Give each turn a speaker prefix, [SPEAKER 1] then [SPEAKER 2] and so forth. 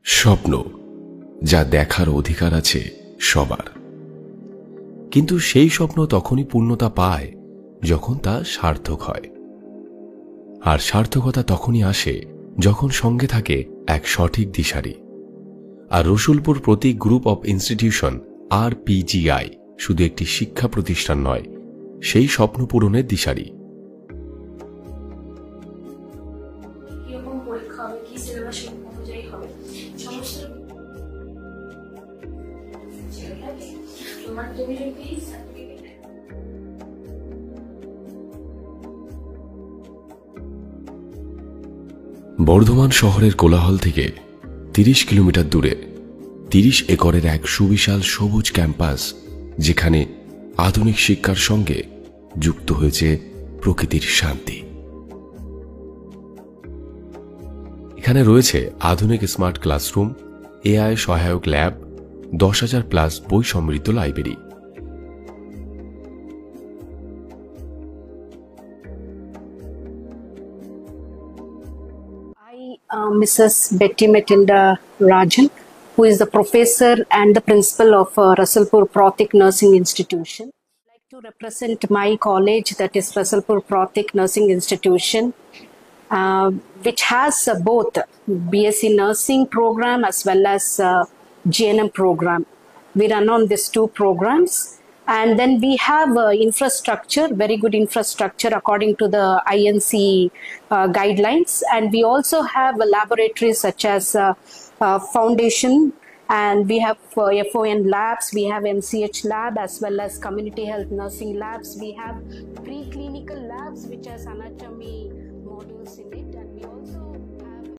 [SPEAKER 1] স্বপ্ন যা দেখার অধিকার আছে সবার, কিন্তু সেই স্বপ্ন তখনই পূর্ণতা পায় যখন তা সার্থক হয়। আর সার্থকতা তখনই আসে যখন সঙ্গে থাকে এক সঠিক দিশারি। আর রসুলপুর প্রতীক গ্রুপ অব ইনস্টিটিউশন RPGI শুধু একটি শিক্ষা প্রতিষ্ঠান নয়, সেই স্বপ্ন পূরণের দিশারি। বর্ধমান শহরের কোলাহল থেকে 30 কিলোমিটার দূরে 30 একরের এক সুবিশাল সবুজ ক্যাম্পাস, যেখানে আধুনিক শিক্ষার সঙ্গে যুক্ত হয়েছে প্রকৃতির শান্তি। এখানে রয়েছে আধুনিক স্মার্ট ক্লাসরুম, AI সহায়ক ল্যাব, 10,000+ বই সমৃদ্ধ library.
[SPEAKER 2] Mrs. Betty Matilda Rajan, who is the professor and the principal of Rasulpur Pratik Nursing Institution. I'd like to represent my college, that is Rasulpur Pratik Nursing Institution, which has both BSc Nursing program as well as GNM program. We run on these two programs. And then we have infrastructure, very good infrastructure according to the INC guidelines. And we also have laboratories such as foundation, and we have FON labs, we have MCH lab as well as community health nursing labs. We have preclinical labs which has anatomy modules in it.